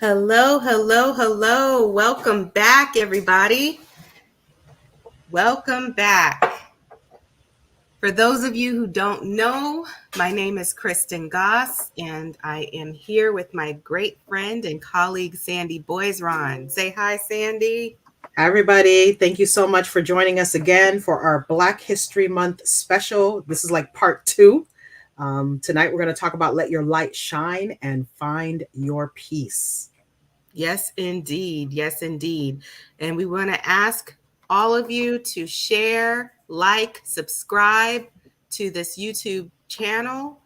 Hello, hello, hello. Welcome back, everybody. Welcome back. For those of you who don't know, my name is Kristen Goss, and I am here with my great friend and colleague, Sandy Boisrond. Say hi, Sandy. Hi, everybody. Thank you so much for joining us again for our Black History Month special. This is like part two. Tonight, we're going to talk about Let Your Light Shine and Find Your Peace. Yes, indeed. Yes, indeed. And we want to ask all of you to share, like, subscribe to this YouTube channel,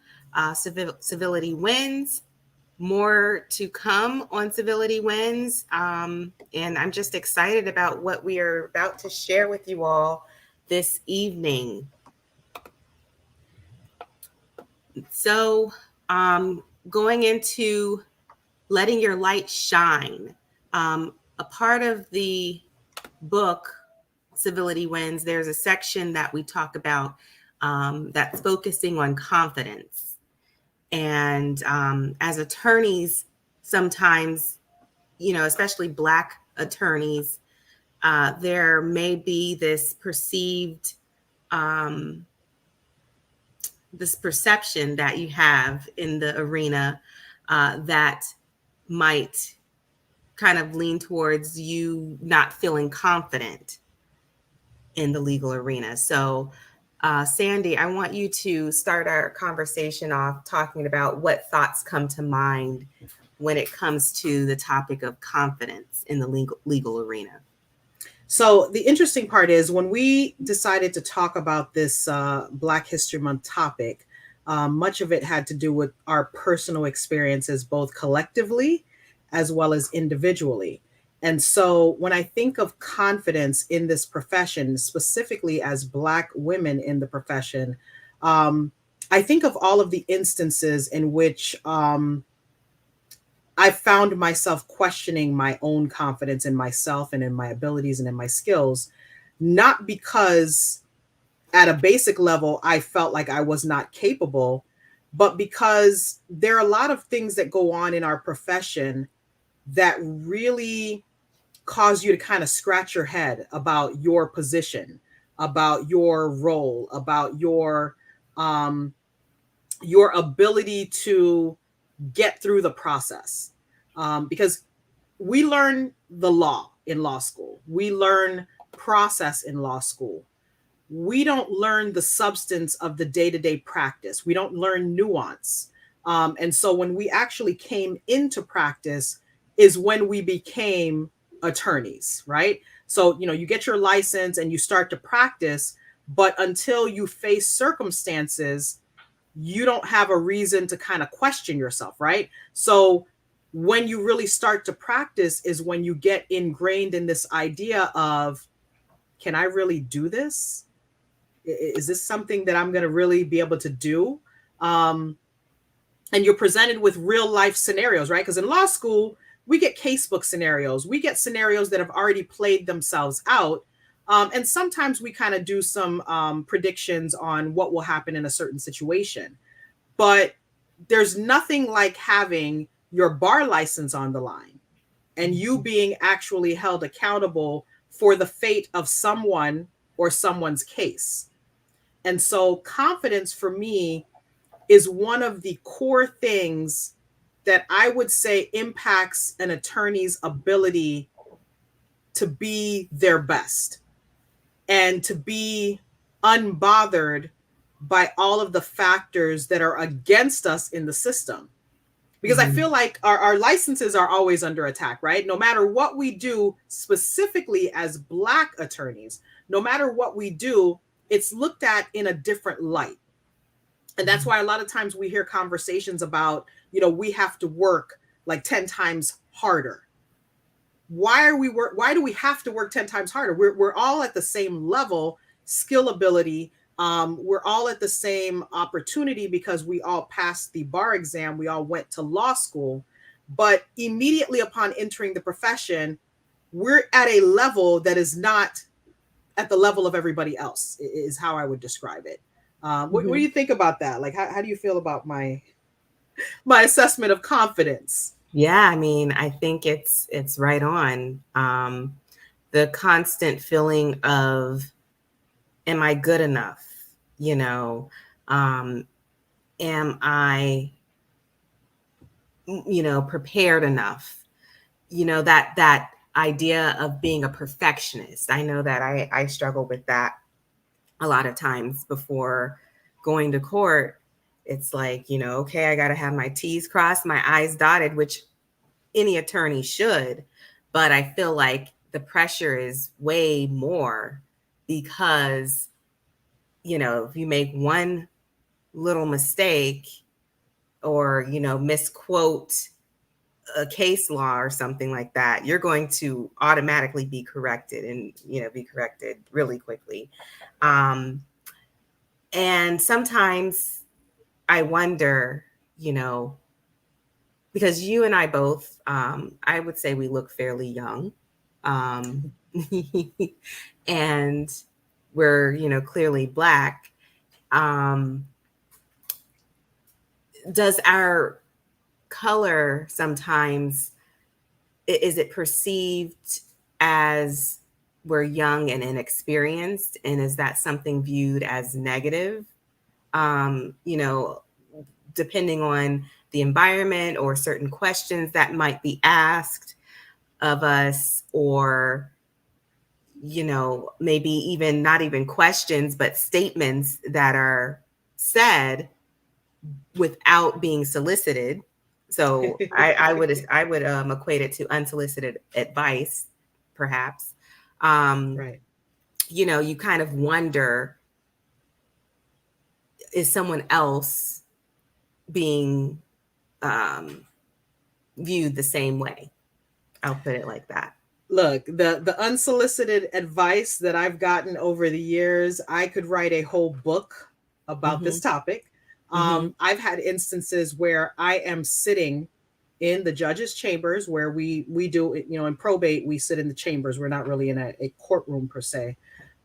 Civility Wins. More to come on Civility Wins. And I'm just excited about what we are about to share with you all this evening. So, going into letting your light shine. A part of the book, Civility Wins, there's a section that we talk about that's focusing on confidence. And as attorneys, sometimes, especially Black attorneys, there may be this perceived, this perception that you have in the arena that might kind of lean towards you not feeling confident in the legal arena. So, Sandy, I want you to start our conversation off talking about what thoughts come to mind when it comes to the topic of confidence in the legal arena. So, the interesting part is when we decided to talk about this Black History Month topic, much of it had to do with our personal experiences, both collectively as well as individually. And so when I think of confidence in this profession, specifically as Black women in the profession, I think of all of the instances in which I found myself questioning my own confidence in myself and in my abilities and in my skills, not because at a basic level I felt like I was not capable, but because there are a lot of things that go on in our profession that really cause you to kind of scratch your head about your position, about your role, about your ability to get through the process. Because we learn the law in law school, we learn process in law school. We don't learn the substance of the day to day practice, we don't learn nuance. And so when we actually came into practice, is when we became attorneys, right? So, you get your license and you start to practice, but until you face circumstances, you don't have a reason to kind of question yourself, right? So when you really start to practice is when you get ingrained in this idea of, can I really do this? Is this something that I'm going to really be able to do? And you're presented with real life scenarios, right? Because in law school, we get casebook scenarios, we get scenarios that have already played themselves out. And sometimes we kind of do some predictions on what will happen in a certain situation. But there's nothing like having your bar license on the line and you being actually held accountable for the fate of someone or someone's case. And so confidence for me is one of the core things that I would say impacts an attorney's ability to be their best and to be unbothered by all of the factors that are against us in the system. Because I feel like our licenses are always under attack, right? No matter what we do, specifically as Black attorneys, no matter what we do, it's looked at in a different light. And that's why a lot of times we hear conversations about, we have to work like 10 times harder. Why do we have to work 10 times harder? We're all at the same level, skill ability. We're all at the same opportunity because we all passed the bar exam. We all went to law school. But immediately upon entering the profession, we're at a level that is not at the level of everybody else, is how I would describe it. What do you think about that? Like, how do you feel about my assessment of confidence? Yeah, I mean, I think it's right on. The constant feeling of, am I good enough? You know, um, am I, prepared enough? That idea of being a perfectionist. I know that I struggle with that a lot of times before going to court. It's like, okay, I got to have my T's crossed, my I's dotted, which any attorney should. But I feel like the pressure is way more because, if you make one little mistake or, misquote a case law or something like that, you're going to automatically be corrected and, be corrected really quickly. Um, and sometimes I wonder, because you and I both, I would say we look fairly young. Um, and we're, clearly Black. Um, does our color sometimes, is it perceived as we're young and inexperienced? And is that something viewed as negative? Um, you know, Depending on the environment or certain questions that might be asked of us, or maybe even not even questions but statements that are said without being solicited. So I would equate it to unsolicited advice, perhaps. um Right. you kind of wonder, is someone else being um viewed the same way? I'll put it like that. Look, the unsolicited advice that I've gotten over the years, I could write a whole book about this Mhm. topic. Mhm. I've had instances where I am sitting in the judge's chambers, where we do it, in probate we sit in the chambers. We're not really in a courtroom per se.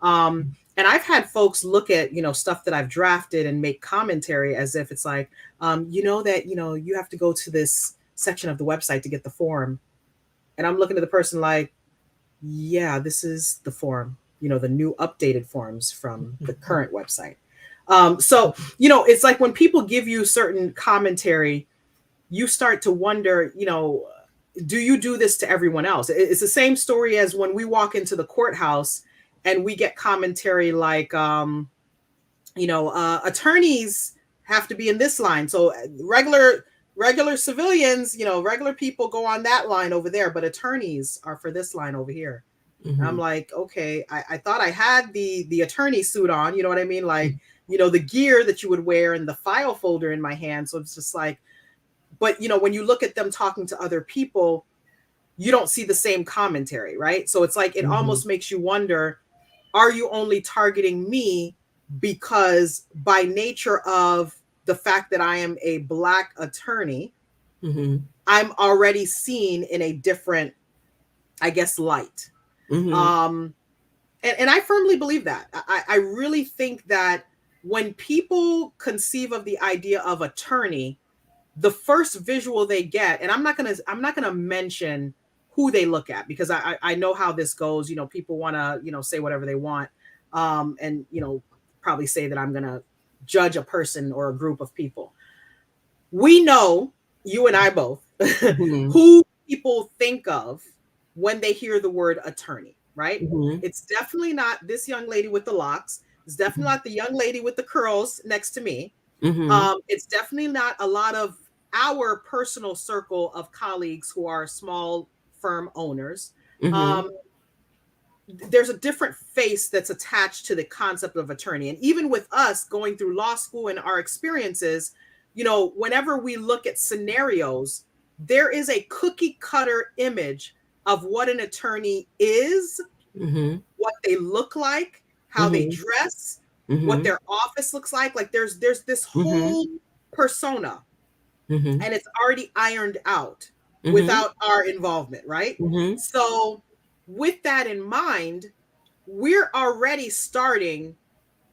And I've had folks look at stuff that I've drafted and make commentary as if it's like, that you have to go to this section of the website to get the form. And I'm looking at the person like, yeah, this is the form, the new updated forms from the current website. So, it's like when people give you certain commentary, you start to wonder, do you do this to everyone else? It's the same story as when we walk into the courthouse and we get commentary like, attorneys have to be in this line. So regular civilians, regular people go on that line over there, but attorneys are for this line over here. I'm Mhm. like, okay, I thought I had the attorney suit on, you know what I mean? Like, the gear that you would wear and the file folder in my hand. So it's just like, but when you look at them talking to other people, you don't see the same commentary, right? So it's like it Mhm. almost makes you wonder, are you only targeting me because by nature of the fact that I am a Black attorney, Mhm. I'm already seen in a different, I guess, light. Mhm. Um, and I firmly believe that. I really think that when people conceive of the idea of attorney, the first visual they get, and I'm not gonna mention who they look at, because I know how this goes. People want to say whatever they want, and probably say that I'm gonna judge a person or a group of people. We know, you and I both, Mhm. who people think of when they hear the word attorney, right? Mhm. It's definitely not this young lady with the locks. It's definitely not the young lady with the curls next to me. Mhm. It's definitely not a lot of our personal circle of colleagues who are small firm owners. Mhm. Um, there's a different face that's attached to the concept of attorney. And even with us going through law school and our experiences, whenever we look at scenarios, there is a cookie cutter image of what an attorney is, Mhm. what they look like, how they Mhm. dress, what Mhm. their office looks like. Like there's this Mhm. whole persona, Mhm. and it's already ironed out Mhm. without our involvement, right? Mhm. So, with that in mind, we're already starting,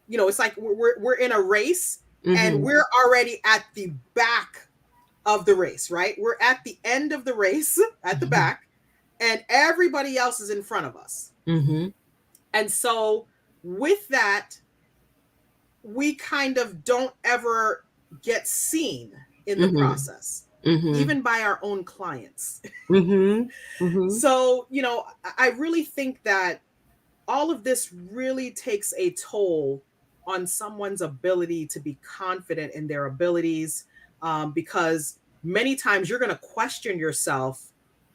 it's like we're in a race and Mhm. we're already at the back of the race, right? We're at the end of the race at the back, and everybody else is in front of us. Mm-hmm. And so with that, we kind of don't ever get seen in the Mm-hmm. process, Mm-hmm. even by our own clients. Mm-hmm. Mm-hmm. So, I really think that all of this really takes a toll on someone's ability to be confident in their abilities, because many times you're going to question yourself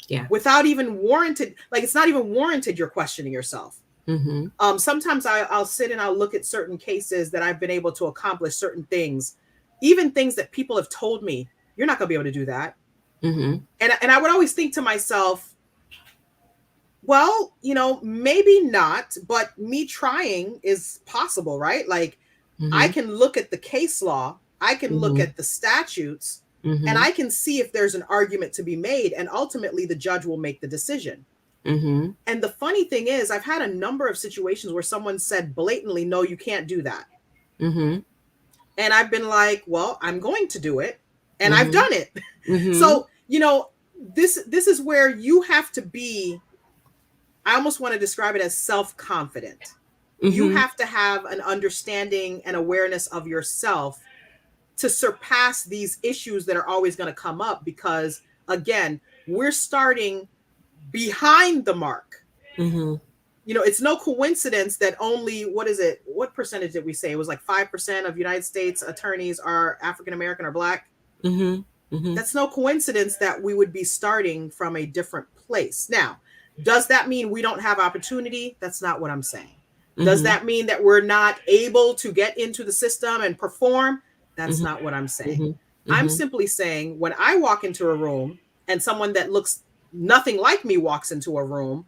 Yeah. without even warranted, like it's not even warranted you're questioning yourself. Mm-hmm. Sometimes I'll sit and I'll look at certain cases that I've been able to accomplish certain things, even things that people have told me, you're not going to be able to do that. Mm-hmm. And I would always think to myself, well, maybe not, but me trying is possible, right? Like I Mm-hmm. can look at the case law, I can look Mm-hmm. at the statutes, and Mm-hmm. I can see if there's an argument to be made, and ultimately the judge will make the decision. Mm-hmm. And the funny thing is, I've had a number of situations where someone said blatantly, no, you can't do that. Mm-hmm. And I've been like, well, I'm going to do it. And I've Mm-hmm. done it. Mm-hmm. So, this is where you have to be, I almost want to describe it as self-confident. You Mm-hmm. have to have an understanding and awareness of yourself to surpass these issues that are always going to come up, because again, we're starting behind the mark. Mm-hmm. It's no coincidence that only, what percentage did we say? It was like 5% of United States attorneys are African American or Black. Mm-hmm. Mm-hmm. That's no coincidence that we would be starting from a different place. Now, does that mean we don't have opportunity? That's not what I'm saying. Does Mm-hmm. that mean that we're not able to get into the system and perform? That's Mm-hmm. not what I'm saying. Mm-hmm. I'm Mm-hmm. simply saying when I walk into a room and someone that looks nothing like me walks into a room,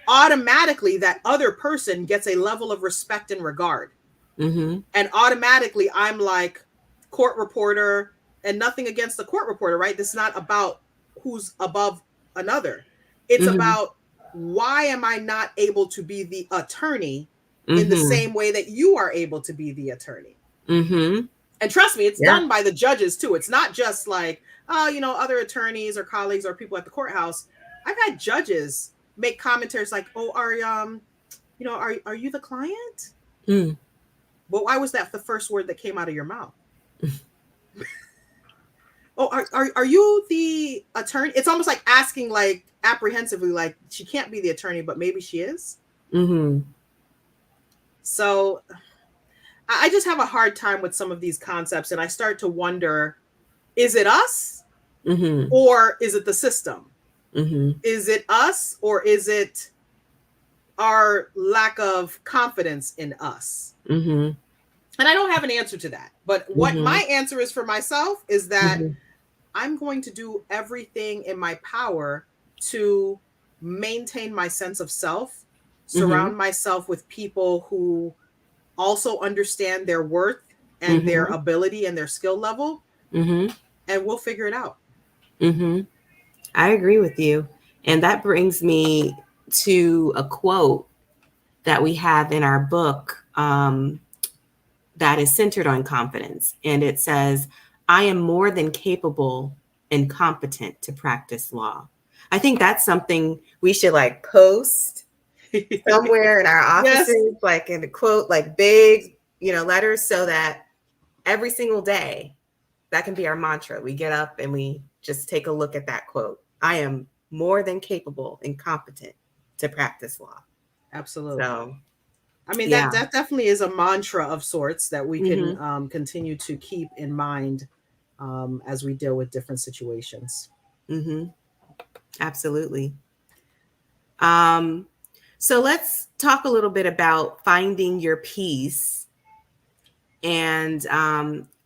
automatically that other person gets a level of respect and regard. Mm-hmm. And automatically I'm like, court reporter, and nothing against the court reporter, right? This is not about who's above another. It's Mm-hmm. about, why am I not able to be the attorney in the Mm-hmm. same way that you are able to be the attorney? Mm-hmm. And trust me, it's Yeah. done by the judges too. It's not just like, other attorneys or colleagues or people at the courthouse. I've had judges make commentaries like, oh, are you the client? Mm. Well, why was that the first word that came out of your mouth? Oh, are you the attorney? It's almost like asking, like, apprehensively, like, she can't be the attorney, but maybe she is. Mm-hmm. So I just have a hard time with some of these concepts, and I start to wonder, is it us Mm-hmm. or is it the system? Mm-hmm. Is it us or is it our lack of confidence in us? Mm-hmm. And I don't have an answer to that. But what Mm-hmm. my answer is for myself is that Mm-hmm. I'm going to do everything in my power to maintain my sense of self, Mm-hmm. surround myself with people who also understand their worth and their Mm-hmm. ability and their skill level, Mm-hmm. and we'll figure it out. Mm-hmm. I agree with you. And that brings me to a quote that we have in our book, that is centered on confidence. And it says, I am more than capable and competent to practice law. I think that's something we should like post somewhere in our Yes. offices, like in the quote, like big, letters, so that every single day that can be our mantra. We get up and we just take a look at that quote. I am more than capable and competent to practice law. Absolutely. So, I mean, yeah. that definitely is a mantra of sorts that we can Mm-hmm. continue to keep in mind as we deal with different situations. Mm-hmm. Absolutely. Um, so let's talk a little bit about finding your peace. And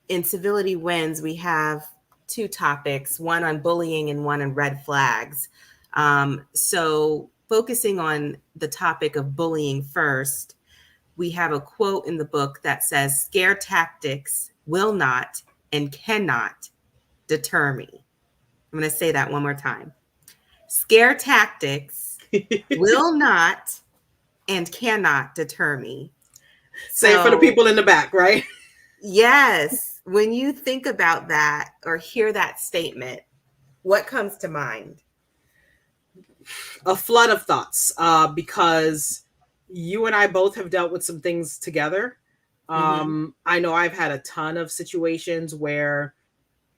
in Civility Wins, we have two topics, one on bullying and one on red flags. So focusing on the topic of bullying first, we have a quote in the book that says, scare tactics will not and cannot deter me. I'm going to say that one more time. Scare tactics will not and cannot deter me. Say it for the people in the back, right? Yes. When you think about that or hear that statement, what comes to mind? A flood of thoughts, because you and I both have dealt with some things together. Mm-hmm. I know I've had a ton of situations where,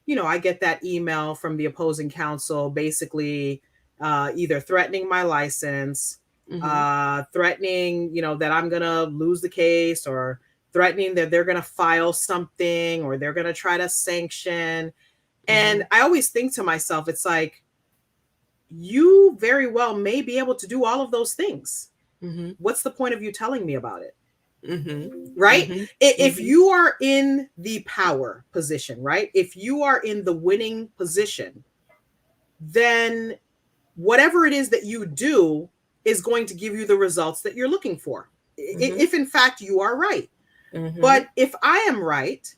I get that email from the opposing counsel, basically either threatening my license, Mm-hmm. threatening, that I'm going to lose the case, or threatening that they're going to file something, or they're going to try to sanction. Mm-hmm. And I always think to myself, it's like, you very well may be able to do all of those things. Mm-hmm. What's the point of you telling me about it? Mm-hmm. Right? Mm-hmm. If Mm-hmm. you are in the power position, right? If you are in the winning position, then whatever it is that you do is going to give you the results that you're looking for. Mm-hmm. If in fact you are right. Mm-hmm. But if I am right,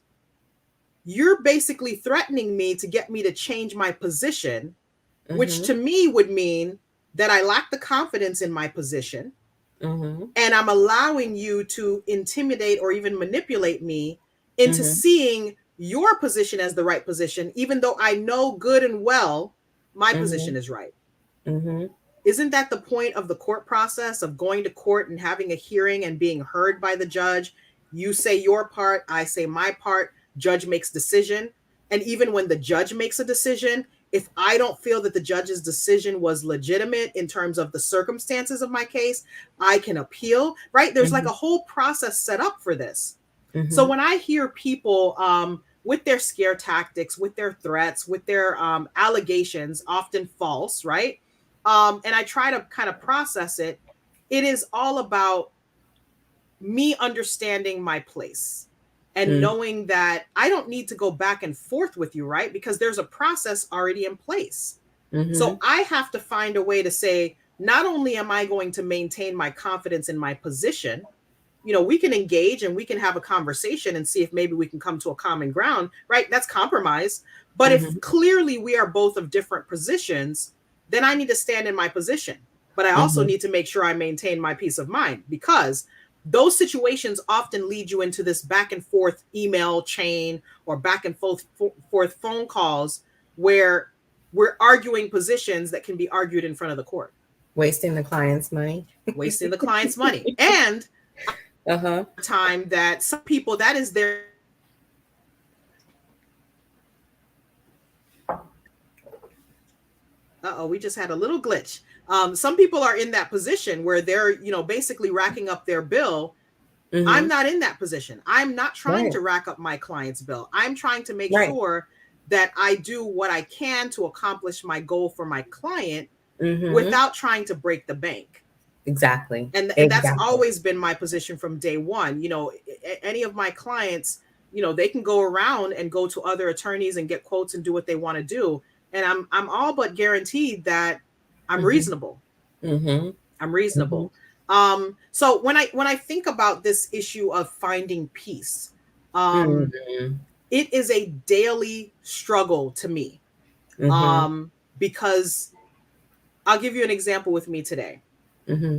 you're basically threatening me to get me to change my position, which Mm-hmm. to me would mean that I lack the confidence in my position, Mm-hmm. and I'm allowing you to intimidate or even manipulate me into Mm-hmm. seeing your position as the right position, even though I know good and well my Mm-hmm. position is right. Mm-hmm. Isn't that the point of the court process, of going to court and having a hearing and being heard by the judge? You say your part, I say my part, judge makes decision. And even when the judge makes a decision, if I don't feel that the judge's decision was legitimate in terms of the circumstances of my case, I can appeal, right? There's like Mm-hmm. a whole process set up for this. So Mm-hmm. when I hear people with their scare tactics, with their threats, with their allegations, often false, right? And I try to kind of process it. It is all about me understanding my place and knowing that I don't need to go back and forth with you, right? Because there's a process already in place. Mm-hmm. So I have to find a way to say, not only am I going to maintain my confidence in my position, we can engage and we can have a conversation and see if maybe we can come to a common ground, right? That's compromise. But if Mm-hmm. clearly we are both of different positions, then I need to stand in my position. But I also Mm-hmm. need to make sure I maintain my peace of mind, because those situations often lead you into this back and forth email chain or back and forth phone calls where we're arguing positions that can be argued in front of the court, Wasting the client's money. wasting the client's money. And Uh-huh. time that some people, that is their, we just had a little glitch. Some people are in that position where they're, basically racking up their bill. I'm Mm-hmm. not in that position. I'm not trying Right. to rack up my client's bill. I'm trying to make Right. sure that I do what I can to accomplish my goal for my client Mm-hmm. without trying to break the bank. Exactly. And that's Exactly. always been my position from day one. Any of my clients, they can go around and go to other attorneys and get quotes and do what they want to do, and I'm all but guaranteed that I'm Mm-hmm. reasonable. Mm-hmm. I'm Mm-hmm. reasonable. So when I think about this issue of finding peace, um Mm-hmm. it is a daily struggle to me, Mm-hmm. because I'll give you an example with me today. Mm-hmm.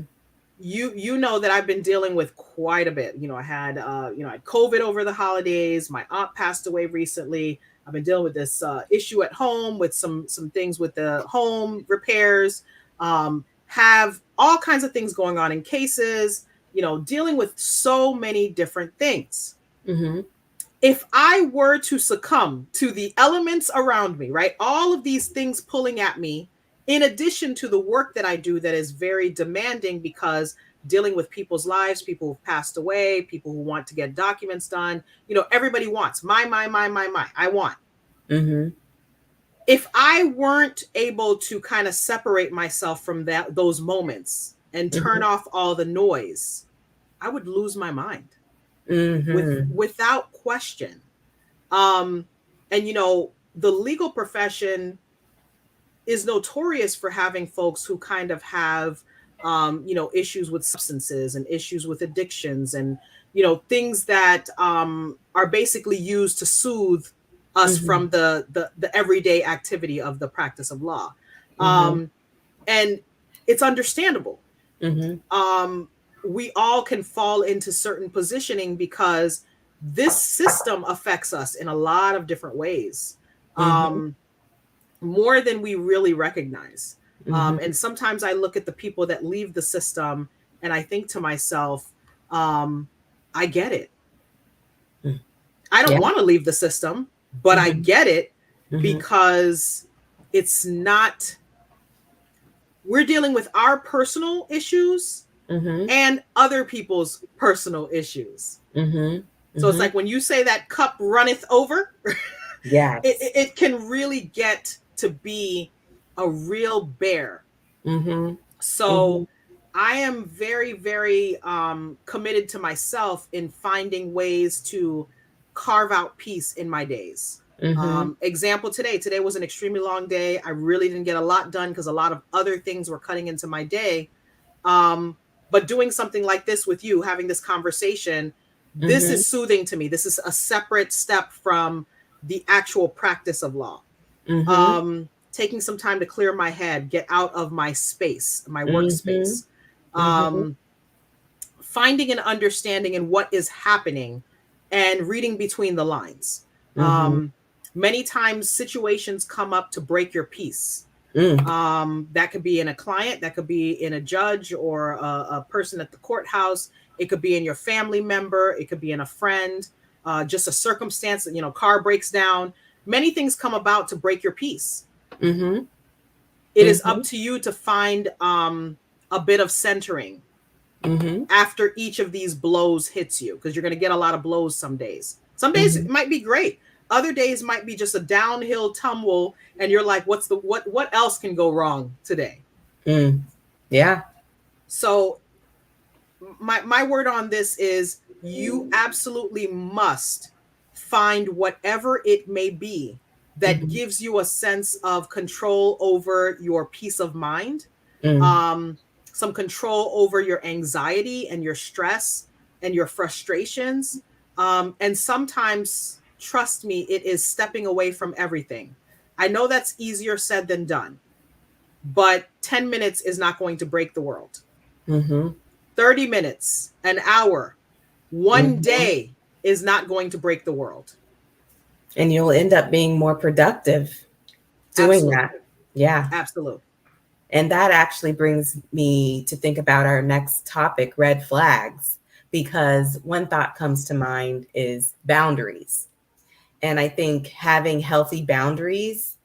You know that I've been dealing with quite a bit. I had COVID over the holidays. My aunt passed away recently. I've been dealing with this issue at home with some things with the home repairs. Have all kinds of things going on in cases. Dealing with so many different things. Mm-hmm. If I were to succumb to the elements around me, right, all of these things pulling at me, in addition to the work that I do that is very demanding, because dealing with people's lives, people who've passed away, people who want to get documents done, everybody wants my, I want. Mm-hmm. If I weren't able to kind of separate myself from those moments and turn Mm-hmm. off all the noise, I would lose my mind Mm-hmm. without question. Um, and the legal profession is notorious for having folks who kind of have, issues with substances and issues with addictions, and things that are basically used to soothe us Mm-hmm. from the everyday activity of the practice of law. Mm-hmm. Um, and it's understandable. Mm-hmm. We all can fall into certain positioning because this system affects us in a lot of different ways, Mm-hmm. more than we really recognize. Mm-hmm. And sometimes I look at the people that leave the system and I think to myself, um, I get it. I don't Yeah. want to leave the system, but I Mm-hmm. get it Mm-hmm. because it's not, we're dealing with our personal issues Mm-hmm. and other people's personal issues. Mm-hmm. So it's Mm-hmm. like when you say that cup runneth over, Yes. it can really get to be a real bear. Mm-hmm. Mm-hmm. So I am very, very committed to myself in finding ways to carve out peace in my days. Mm-hmm. Example today. Today was an extremely long day. I really didn't get a lot done because a lot of other things were cutting into my day. Um, but doing something like this with you, having this conversation, this Mm-hmm. is soothing to me. This is a separate step from the actual practice of law. Mm-hmm. Taking some time to clear my head, get out of my space, my Mm-hmm. workspace, Mm-hmm. um, finding an understanding in what is happening and reading between the lines. Mm-hmm. Many times situations come up to break your peace. Mm. That could be in a client, that could be in a judge or a person at the courthouse. It could be in your family member. It could be in a friend, just a circumstance that, car breaks down. Many things come about to break your peace. Mm-hmm. It is Mm-hmm. up to you to find a bit of centering Mm-hmm. after each of these blows hits you, because you're going to get a lot of blows some days. Some days Mm-hmm. it might be great. Other days might be just a downhill tumble, and you're like, what else can go wrong today? Mm. Yeah. So my word on this is you absolutely must find whatever it may be that Mm-hmm. gives you a sense of control over your peace of mind, Mm. um, some control over your anxiety and your stress and your frustrations. And sometimes, trust me, it is stepping away from everything. I know that's easier said than done, but 10 minutes is not going to break the world. Mm-hmm. 30 minutes, an hour, one Mm-hmm. day is not going to break the world. And you'll end up being more productive doing Absolutely. that. Yeah. Absolutely. And that actually brings me to think about our next topic, red flags, because one thought comes to mind is boundaries. And I think having healthy boundaries,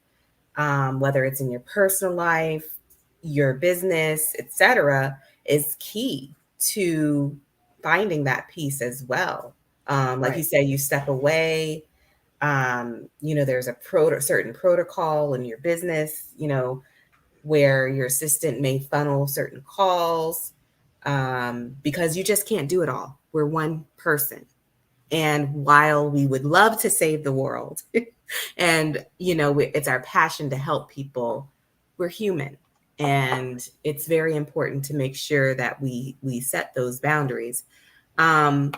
whether it's in your personal life, your business, etc., is key to finding that peace as well. Like you Right. say, you step away. There's a certain protocol in your business. Where your assistant may funnel certain calls, because you just can't do it all. We're one person. And while we would love to save the world, and it's our passion to help people, we're human. And it's very important to make sure that we set those boundaries. Um,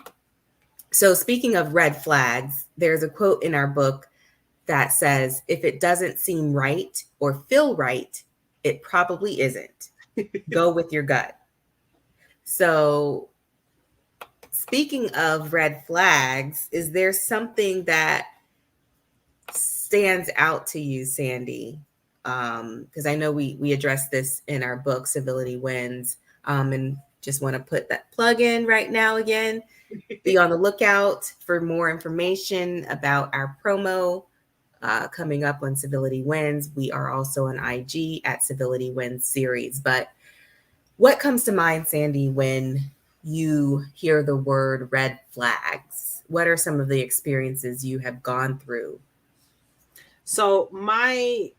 so speaking of red flags, there's a quote in our book that says, if it doesn't seem right or feel right, it probably isn't. Go with your gut. So, speaking of red flags, is there something that stands out to you, Sandy? Because I know we addressed this in our book, Civility Wins, and just want to put that plug in right now again. Be on the lookout for more information about our promo coming up when Civility Wins. We are also on IG at Civility Wins Series. But what comes to mind, Sandy, when you hear the word red flags? What are some of the experiences you have gone through? So my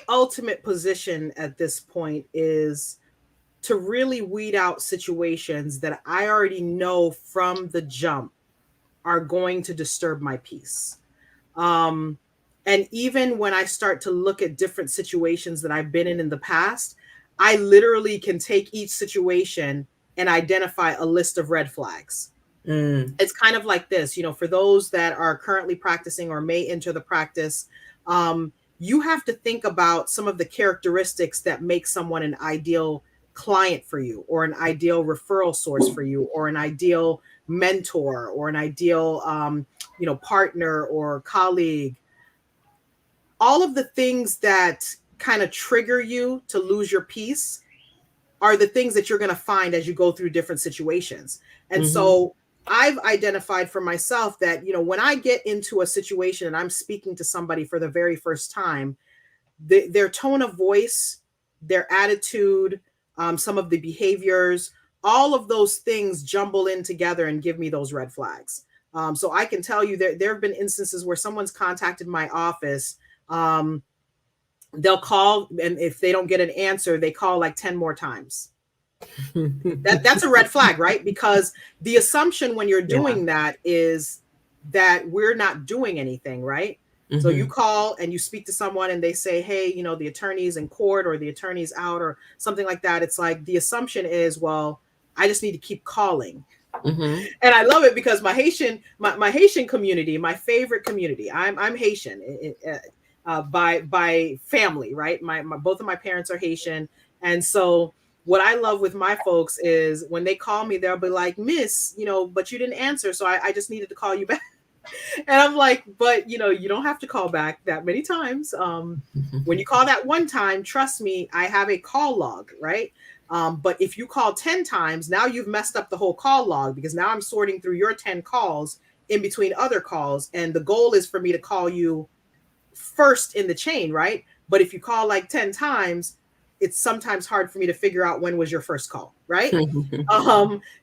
ultimate position at this point is to really weed out situations that I already know from the jump are going to disturb my peace. Um, and even when I start to look at different situations that I've been in the past, I literally can take each situation and identify a list of red flags. Mm, It's kind of like this, for those that are currently practicing or may enter the practice, you have to think about some of the characteristics that make someone an ideal client for you, or an ideal referral source for you, or an ideal mentor or an ideal, partner or colleague, all of the things that kind of trigger you to lose your peace are the things that you're going to find as you go through different situations. And so I've identified for myself that, when I get into a situation and I'm speaking to somebody for the very first time, their tone of voice, their attitude, some of the behaviors, all of those things jumble in together and give me those red flags. So I can tell you there have been instances where someone's contacted my office. They'll call, and if they don't get an answer, they call like 10 more times. That's a red flag, right? Because the assumption when you're doing that is that we're not doing anything, right? So you call and you speak to someone and they say, hey, the attorney's in court or the attorney's out or something like that. It's like the assumption is, well, I just need to keep calling. And I love it because my Haitian community, my favorite community, I'm Haitian by family, right? My both of my parents are Haitian. And so what I love with my folks is when they call me, they'll be like, Miss, but you didn't answer. So I just needed to call you back. And I'm like, but you don't have to call back that many times. When you call that one time, trust me, I have a call log, right? But if you call 10 times, now you've messed up the whole call log because now I'm sorting through your 10 calls in between other calls. And the goal is for me to call you first in the chain, right? But if you call like 10 times, it's sometimes hard for me to figure out when was your first call, right? And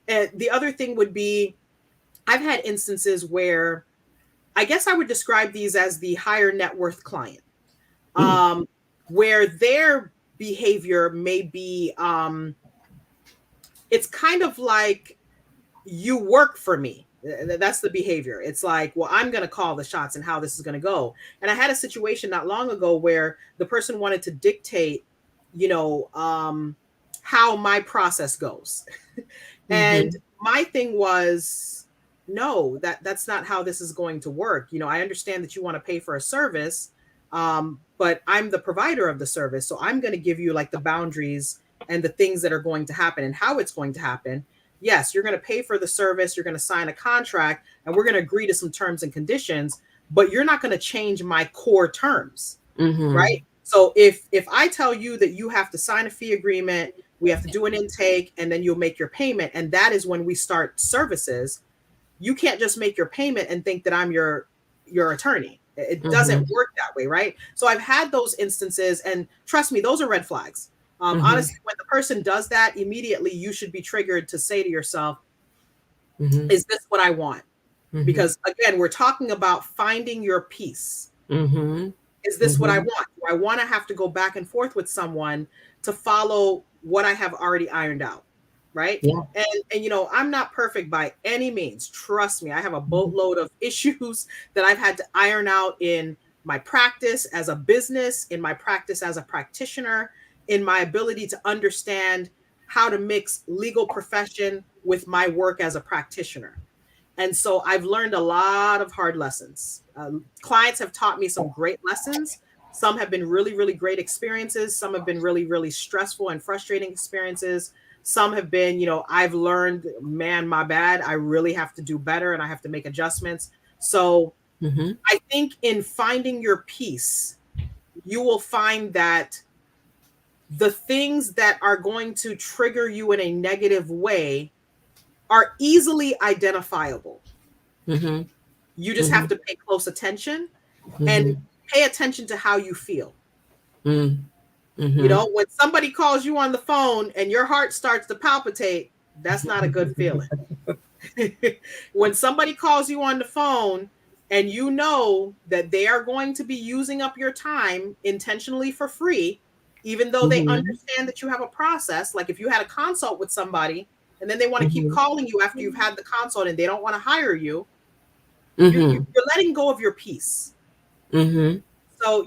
the other thing would be, I've had instances where I guess I would describe these as the higher net worth client, where their behavior may be, it's kind of like, you work for me. That's the behavior. It's like, well, I'm going to call the shots and how this is going to go. And I had a situation not long ago where the person wanted to dictate, how my process goes. And my thing was, no, that's not how this is going to work. I understand that you want to pay for a service, but I'm the provider of the service. So I'm going to give you like the boundaries and the things that are going to happen and how it's going to happen. Yes, you're going to pay for the service. You're going to sign a contract and we're going to agree to some terms and conditions, but you're not going to change my core terms, right? So if I tell you that you have to sign a fee agreement, we have to do an intake, and then you'll make your payment, and that is when we start services, you can't just make your payment and think that I'm your attorney. It doesn't work that way, right? So I've had those instances, and trust me, those are red flags. Honestly, when the person does that, immediately you should be triggered to say to yourself, is this what I want? Because again, we're talking about finding your peace. Is this what I want? Do I want to have to go back and forth with someone to follow what I have already ironed out? Right. Yeah. And I'm not perfect by any means. Trust me, I have a boatload of issues that I've had to iron out in my practice as a business, in my practice as a practitioner, in my ability to understand how to mix legal profession with my work as a practitioner. And so I've learned a lot of hard lessons. Clients have taught me some great lessons. Some have been really, really great experiences. Some have been really, really stressful and frustrating experiences. Some have been, I've learned, man, my bad. I really have to do better and I have to make adjustments. So I think in finding your peace, you will find that the things that are going to trigger you in a negative way are easily identifiable. You just have to pay close attention and pay attention to how you feel. When somebody calls you on the phone and your heart starts to palpitate, that's not a good feeling. When somebody calls you on the phone and you know that they are going to be using up your time intentionally for free, even though they understand that you have a process, like if you had a consult with somebody and then they want to keep calling you after you've had the consult and they don't want to hire you, you're letting go of your peace. So,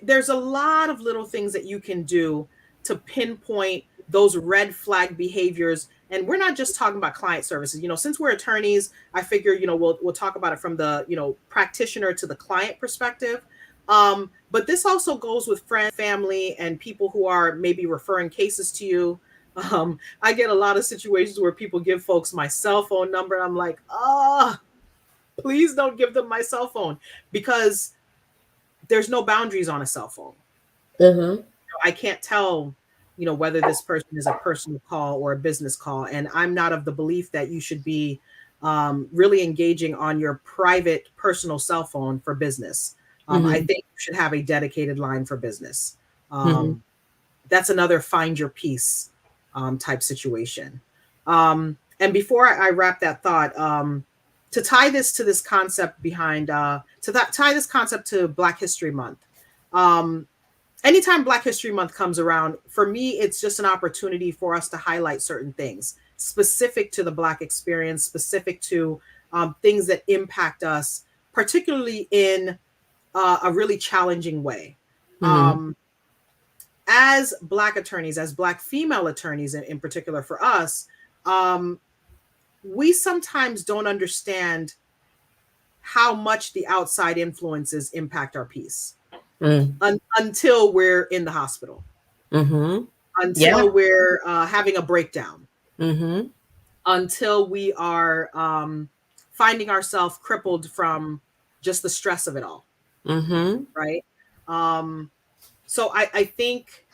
there's a lot of little things that you can do to pinpoint those red flag behaviors. And we're not just talking about client services. Since we're attorneys, I figure, we'll talk about it from the, practitioner to the client perspective. But this also goes with friends, family, and people who are maybe referring cases to you. I get a lot of situations where people give folks my cell phone number. I'm like, ah, please don't give them my cell phone, because there's no boundaries on a cell phone. Mm-hmm. I can't tell, whether this person is a personal call or a business call. And I'm not of the belief that you should be really engaging on your private personal cell phone for business. I Mm-hmm. think you should have a dedicated line for business. Mm-hmm. That's another find your peace type situation. And before I wrap that thought, to tie this to this concept behind, tie this concept to Black History Month. Um, Anytime Black History Month comes around, for me, it's just an opportunity for us to highlight certain things specific to the Black experience, specific to things that impact us, particularly in a really challenging way. Mm-hmm. Um, as Black attorneys, as Black female attorneys in particular for us, um, we sometimes don't understand how much the outside influences impact our peace until we're in the hospital, Mm-hmm. Yeah. until we're having a breakdown, Mm-hmm. until we are finding ourselves crippled from just the stress of it all, Mm-hmm. right? Um, so I think,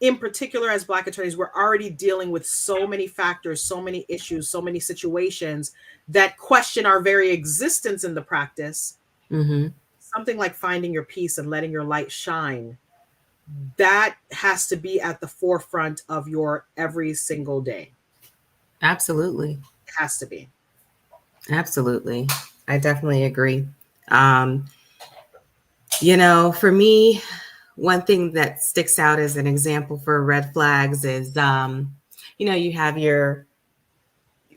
in particular, as Black attorneys, we're already dealing with so many factors, so many issues, so many situations that question our very existence in the practice. Mm-hmm. Something like finding your peace and letting your light shine, that has to be at the forefront of your every single day. Absolutely. It has to be. Absolutely. I definitely agree. Um, for me, one thing that sticks out as an example for red flags is, you have your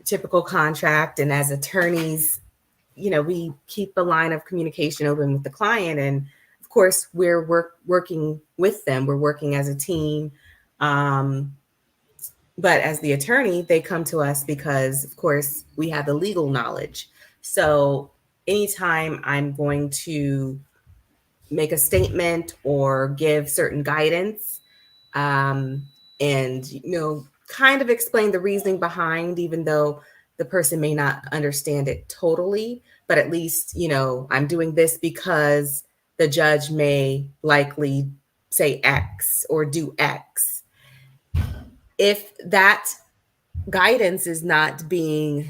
typical contract, and as attorneys, we keep a line of communication open with the client. And of course, we're working with them, we're working as a team. Um, but as the attorney, they come to us because, of course, we have the legal knowledge. So anytime I'm going to make a statement or give certain guidance, um, and kind of explain the reasoning behind, even though the person may not understand it totally, but at least I'm doing this because the judge may likely say X or do X. If that guidance is not being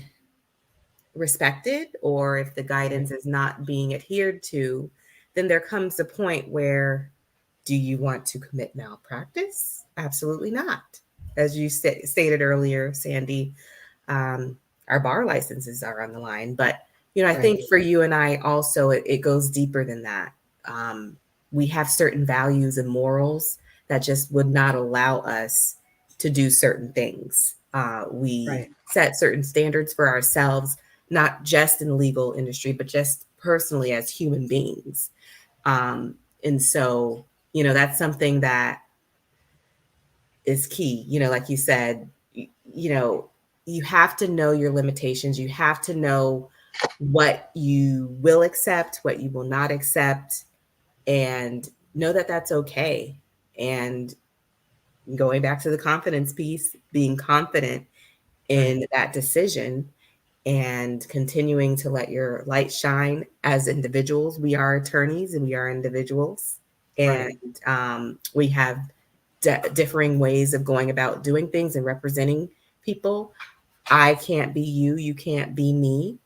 respected, or if the Right. guidance is not being adhered to, then there comes a point where, do you want to commit malpractice? Absolutely not. As you stated earlier, Sandy, um, our bar licenses are on the line. But, I Right. think for you and I also, it goes deeper than that. Um, we have certain values and morals that just would not allow us to do certain things. We Right. set certain standards for ourselves, not just in the legal industry, but just personally as human beings. And so, that's something that is key. Like you said, you have to know your limitations. You have to know what you will accept, what you will not accept, and know that that's okay. And going back to the confidence piece, being confident Right. in that decision and continuing to let your light shine. As individuals, we are attorneys and we are individuals, and Right. we have differing ways of going about doing things and representing people. I can't be you, you can't be me,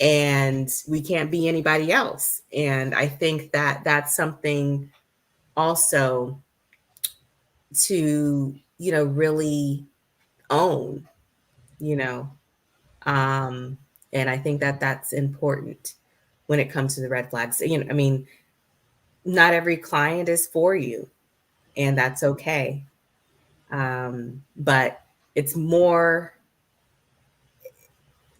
and we can't be anybody else. And I think that that's something also to really own, you know um and I think that that's important when it comes to the red flags. I mean, not every client is for you, and that's okay. But it's more,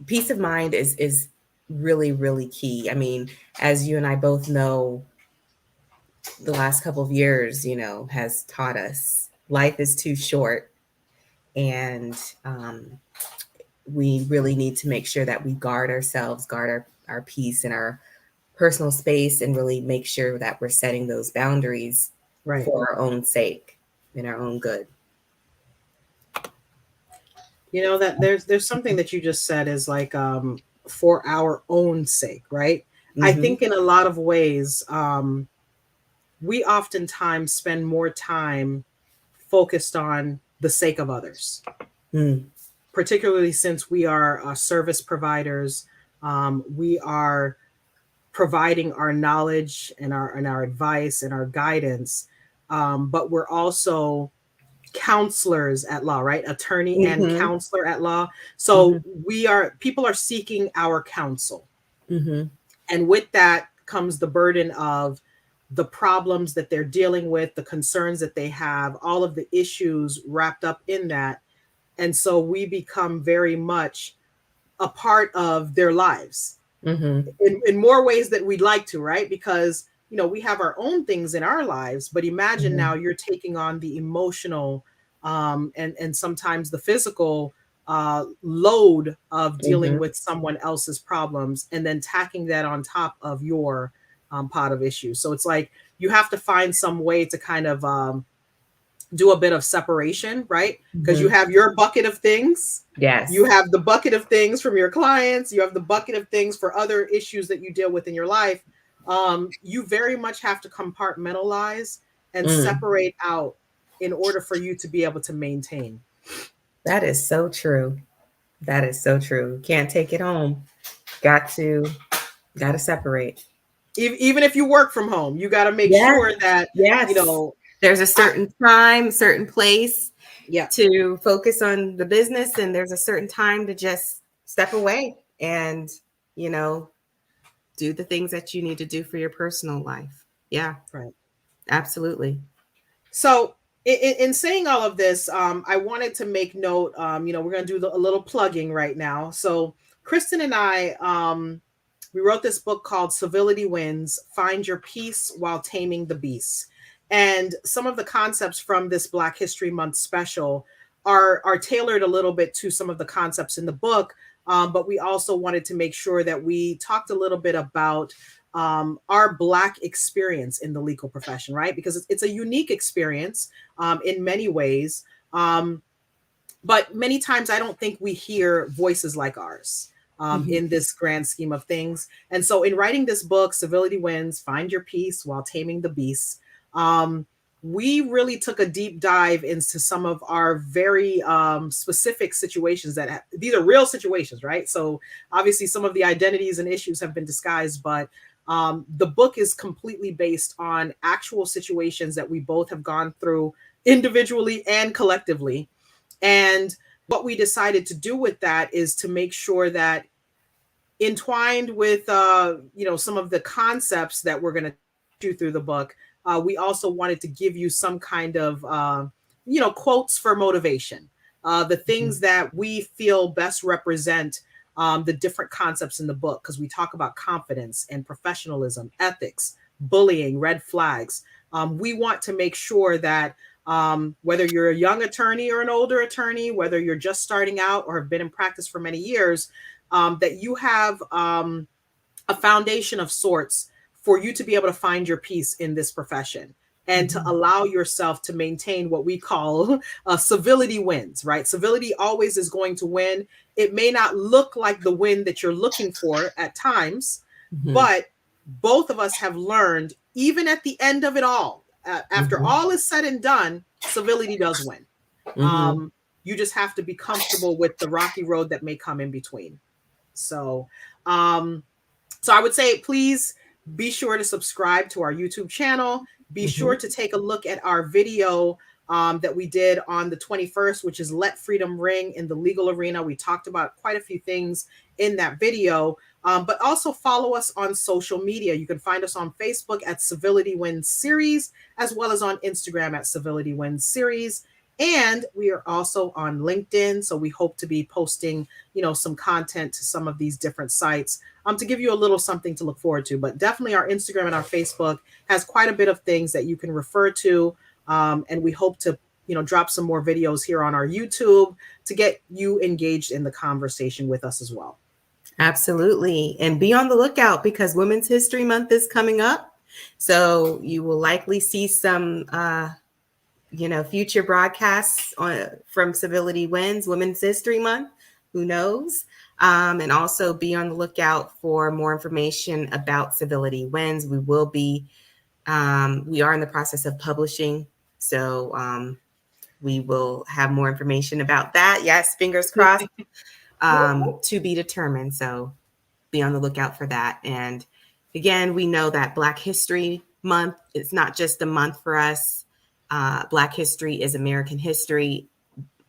peace of mind is really, really key. I mean, as you and I both know, the last couple of years, has taught us life is too short, and we really need to make sure that we guard ourselves, guard our peace and our personal space, and really make sure that we're setting those boundaries Right. for our own sake and our own good. You know that there's something that you just said is like for our own sake, right? I Mm-hmm. think in a lot of ways, we oftentimes spend more time focused on the sake of others, Mm. particularly since we are service providers. We are providing our knowledge and our advice and our guidance, but we're also counselors at law, right? Attorney and Mm-hmm. counselor at law. Mm-hmm. So people are seeking our counsel. Mm-hmm. And with that comes the burden of the problems that they're dealing with, the concerns that they have, all of the issues wrapped up in that. And so we become very much a part of their lives Mm-hmm. in more ways that we'd like to, right? Because, you know, we have our own things in our lives, but imagine Mm-hmm. now you're taking on the emotional and sometimes the physical load of dealing Mm-hmm. with someone else's problems and then tacking that on top of your pot of issues. So it's like you have to find some way to kind of do a bit of separation, right? Because you Mm-hmm. have your bucket of things. You Yes. have the bucket of things from your clients. You have the bucket of things for other issues that you deal with in your life. You very much have to compartmentalize and Mm. separate out in order for you to be able to maintain. That is so true. That is so true. Can't take it home. Got to separate. Even if you work from home, you got to make Yes. sure that, you Yes. know, There's a I, certain time, certain place yeah, to focus on the business, and there's a certain time to just step away and, you know, do the things that you need to do for your personal life. Yeah, right. absolutely. So in saying all of this, I wanted to make note. We're going to do a little plugging right now. So Kristen and I, we wrote this book called Civility Wins: Find Your Peace While Taming the Beast. And some of the concepts from this Black History Month special are tailored a little bit to some of the concepts in the book. But we also wanted to make sure that we talked a little bit about our Black experience in the legal profession, right? Because it's a unique experience in many ways. But many times I don't think we hear voices like ours Mhm. in this grand scheme of things. And so in writing this book, Civility Wins: Find Your Peace While Taming the Beast, we really took a deep dive into some of our very specific situations these are real situations, right? So obviously some of the identities and issues have been disguised, but the book is completely based on actual situations that we both have gone through individually and collectively. And what we decided to do with that is to make sure that entwined with some of the concepts that we're going to do through the book, we also wanted to give you some kind of quotes for motivation, the things that we feel best represent the different concepts in the book, because we talk about confidence and professionalism, ethics, bullying, red flags. We want to make sure that whether you're a young attorney or an older attorney, whether you're just starting out or have been in practice for many years, that you have a foundation of sorts for you to be able to find your peace in this profession and to allow yourself to maintain what we call civility wins, right? Civility always is going to win. It may not look like the win that you're looking for at times, Mhm. but both of us have learned, even at the end of it all, after Mhm. all is said and done, civility does win. Mhm. You just have to be comfortable with the rocky road that may come in between. So, um, so I would say, please be sure to subscribe to our YouTube channel. Be sure Mhm. to take a look at our video that we did on the 21st, which is Let Freedom Ring in the Legal Arena. We talked about quite a few things in that video, but also follow us on social media. You can find us on Facebook at Civility Wins Series, as well as on Instagram at Civility Wins Series. And we are also on LinkedIn. So we hope to be posting, some content to some of these different sites to give you a little something to look forward to. But definitely our Instagram and our Facebook has quite a bit of things that you can refer to. And we hope to, drop some more videos here on our YouTube to get you engaged in the conversation with us as well. Absolutely. And be on the lookout because Women's History Month is coming up. So you will likely see some future broadcasts from Civility Wins Women's History Month. Who knows? And also be on the lookout for more information about Civility Wins. We are in the process of publishing, so we will have more information about that. Yes, fingers crossed. To be determined. So be on the lookout for that. And again, we know that Black History Month, it's not just a month for us. Black history is American history,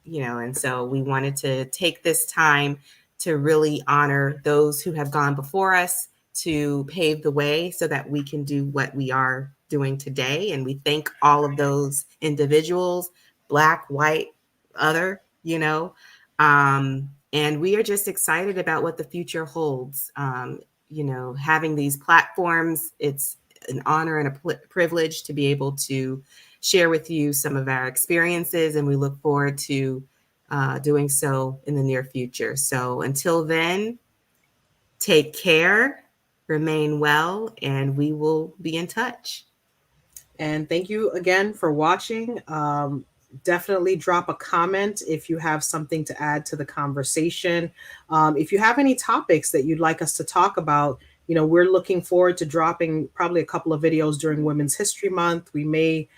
and so we wanted to take this time to really honor those who have gone before us, to pave the way so that we can do what we are doing today. And we thank all of those individuals, Black, white, other, and we are just excited about what the future holds. Having these platforms, it's an honor and a privilege to be able to share with you some of our experiences, and we look forward to doing so in the near future. So until then, take care, remain well, and we will be in touch. And thank you again for watching. Definitely drop a comment if you have something to add to the conversation. If you have any topics that you'd like us to talk about, we're looking forward to dropping probably a couple of videos during Women's History Month. We may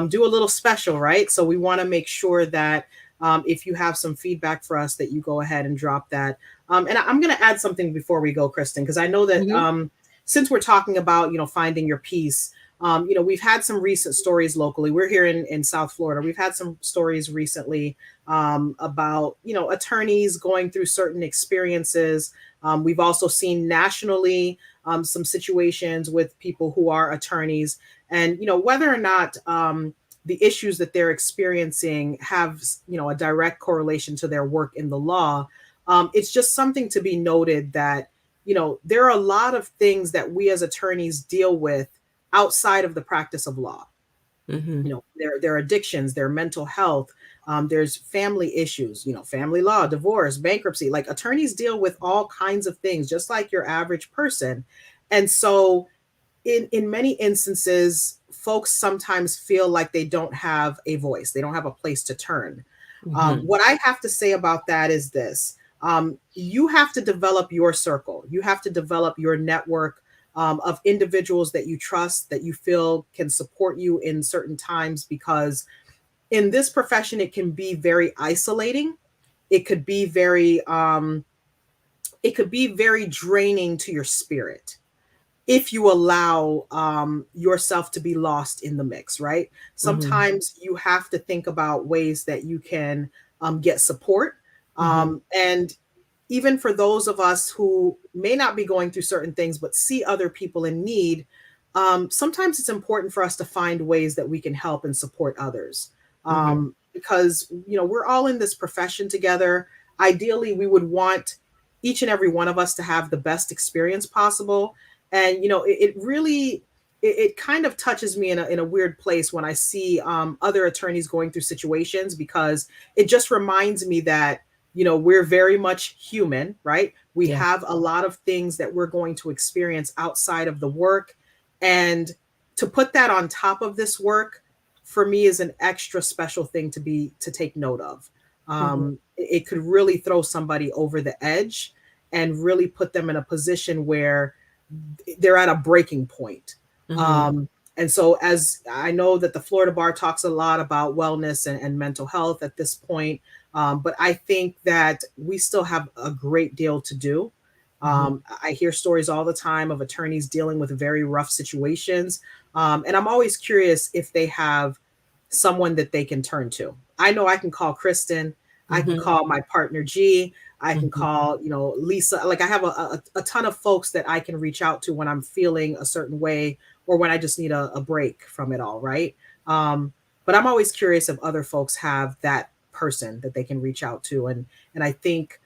do a little special, right? So we want to make sure that if you have some feedback for us, that you go ahead and drop that. And I'm going to add something before we go, Kristen, because I know that since we're talking about, finding your peace, we've had some recent stories locally. We're here in South Florida. We've had some stories recently about, attorneys going through certain experiences. We've also seen nationally some situations with people who are attorneys, and, whether or not the issues that they're experiencing have, a direct correlation to their work in the law. It's just something to be noted that, there are a lot of things that we as attorneys deal with outside of the practice of law. There are addictions, there are mental health, there's family issues, family law, divorce, bankruptcy. Like, attorneys deal with all kinds of things, just like your average person. And so in many instances, folks sometimes feel like they don't have a voice, they don't have a place to turn. What I have to say about that is this: you have to develop your circle, you have to develop your network of individuals that you trust, that you feel can support you in certain times, because in this profession, it can be very isolating. It could be very draining to your spirit if you allow yourself to be lost in the mix, right? Sometimes you have to think about ways that you can get support. And even for those of us who may not be going through certain things, but see other people in need, sometimes it's important for us to find ways that we can help and support others. Because, we're all in this profession together. Ideally, we would want each and every one of us to have the best experience possible. And, it kind of touches me in a weird place when I see other attorneys going through situations, because it just reminds me that, we're very much human, right? We have a lot of things that we're going to experience outside of the work. And to put that on top of this work, for me, is an extra special thing to take note of. It could really throw somebody over the edge and really put them in a position where they're at a breaking point. And so, as I know that the Florida Bar talks a lot about wellness and mental health at this point, but I think that we still have a great deal to do. I hear stories all the time of attorneys dealing with very rough situations. And I'm always curious if they have someone that they can turn to. I know I can call Kristen. I can call my partner, G. I can call, Lisa. Like, I have a ton of folks that I can reach out to when I'm feeling a certain way, or when I just need a break from it all, right? But I'm always curious if other folks have that person that they can reach out to. And I think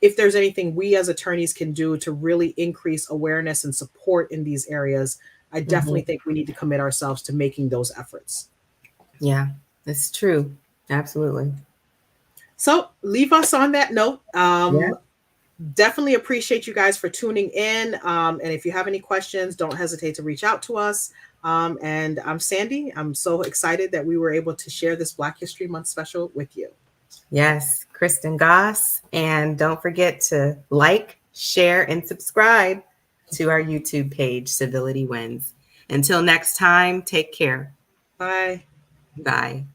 if there's anything we as attorneys can do to really increase awareness and support in these areas, I definitely think we need to commit ourselves to making those efforts. Yeah, that's true. Absolutely. So leave us on that note. Definitely appreciate you guys for tuning in. And if you have any questions, don't hesitate to reach out to us. And I'm Sandy. I'm so excited that we were able to share this Black History Month special with you. Yes, Kristen Goss. And don't forget to like, share, and subscribe to our YouTube page, Civility Wins. Until next time, take care. Bye. Bye.